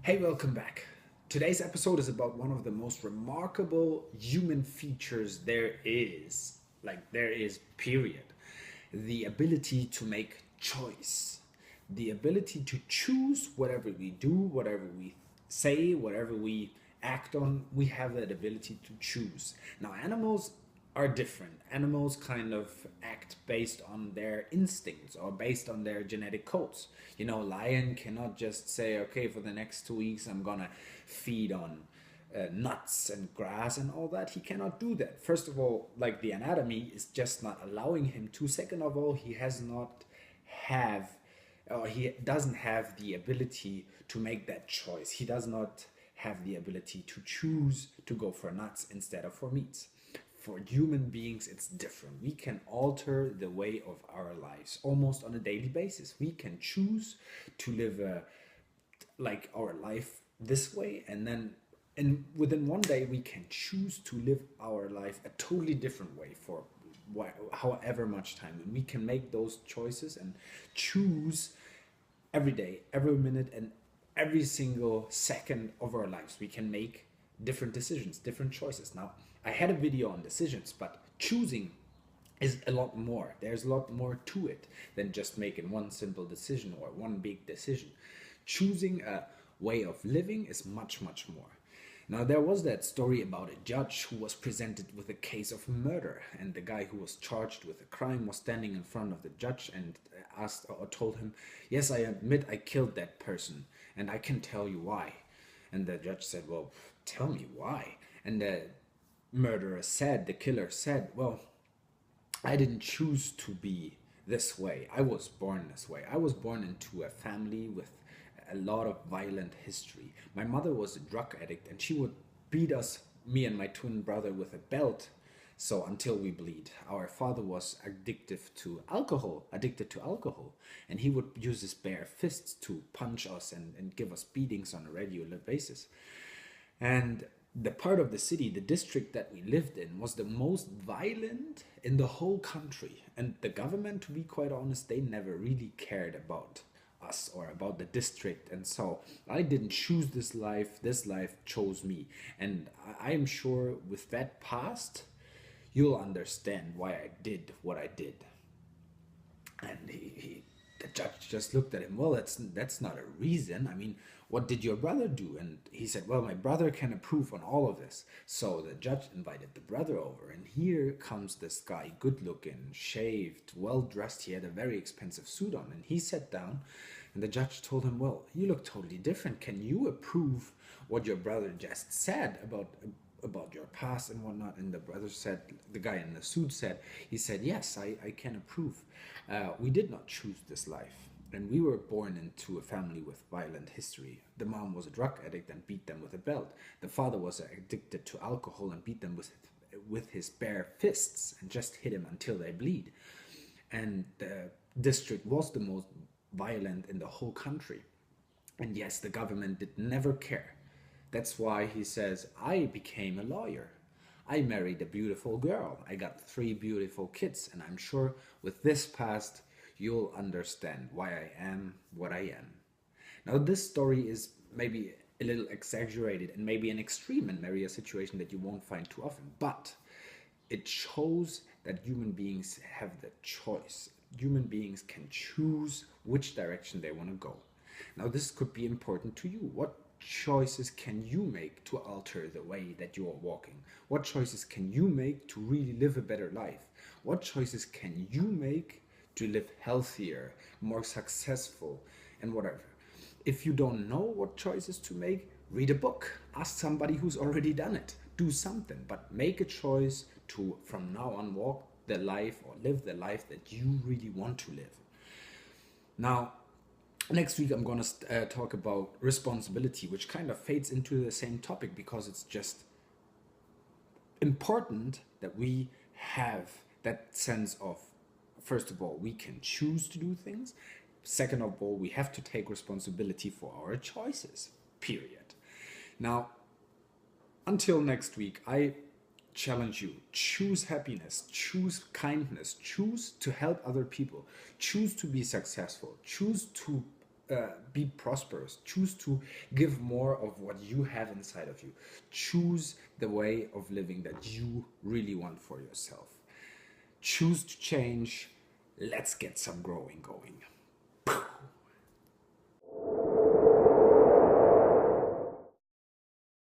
Hey, welcome back. Today's episode is about one of the most remarkable human features there is, period. The ability to make choice. The ability to choose whatever we do, whatever we say, whatever we act on, we have that ability to choose. Now, animals are different. Animals kind of act based on their instincts or based on their genetic codes. Lion cannot just say, okay, for the next 2 weeks I'm gonna feed on nuts and grass and all that. He cannot do that. First of all, like the anatomy is just not allowing him to. Second of all, have he doesn't have the ability to make that choice. He does not have the ability to choose to go for nuts instead of for meats. For human beings, it's different. We can alter the way of our lives almost on a daily basis. We can choose to live our life this way, and within one day we can choose to live our life a totally different way for however much time, and we can make those choices and choose every day, every minute, and every single second of our lives. We can make different decisions, different choices. Now, I had a video on decisions, but choosing is a lot more. There's a lot more to it than just making one simple decision or one big decision. Choosing a way of living is much, much more. Now, there was that story about a judge who was presented with a case of murder, and the guy who was charged with a crime was standing in front of the judge and asked or told him, "Yes, I admit I killed that person, and I can tell you why." And the judge said, "Well, tell me why." And the killer said, "Well, I didn't choose to be this way. I was born this way. I was born into a family with a lot of violent history. My mother was a drug addict, and she would beat us, me and my twin brother, with a belt. So until we bleed. Our father was addicted to alcohol, and he would use his bare fists to punch us and give us beatings on a regular basis. And the part of the city, the district that we lived in, was the most violent in the whole country. And the government, to be quite honest, they never really cared about us or about the district. And so I didn't choose this life chose me. And I am sure with that past, you'll understand why I did what I did." And the judge just looked at him. "Well, that's not a reason. I mean, what did your brother do?" And he said, "Well, my brother can approve on all of this." So the judge invited the brother over, and here comes this guy, good looking, shaved, well dressed. He had a very expensive suit on, and he sat down, and the judge told him, "Well, you look totally different. Can you approve what your brother just said about your past and whatnot?" And the brother said, the guy in the suit said, he said, "Yes, I can approve. We did not choose this life. And we were born into a family with violent history. The mom was a drug addict and beat them with a belt. The father was addicted to alcohol and beat them with his bare fists and just hit him until they bleed. And the district was the most violent in the whole country. And yes, the government did never care. That's why he says, I became a lawyer. I married a beautiful girl. I got 3 beautiful kids. And I'm sure with this past, you'll understand why I am what I am." Now, this story is maybe a little exaggerated and maybe an extreme and maybe a situation that you won't find too often, but it shows that human beings have the choice. Human beings can choose which direction they want to go. Now, this could be important to you. What choices can you make to alter the way that you are walking? What choices can you make to really live a better life? What choices can you make to live healthier, more successful, and whatever? If you don't know what choices to make, read a book. Ask somebody who's already done it. Do something, but make a choice to, from now on, walk the life or live the life that you really want to live. Now, next week I'm going to talk about responsibility, which kind of fades into the same topic because it's just important that we have that sense of, first of all, we can choose to do things. Second of all, we have to take responsibility for our choices, period. Now, until next week, I challenge you: choose happiness, choose kindness, choose to help other people, choose to be successful, choose to be prosperous. Choose to give more of what you have inside of you. Choose the way of living that you really want for yourself. Choose to change. Let's get some growing going.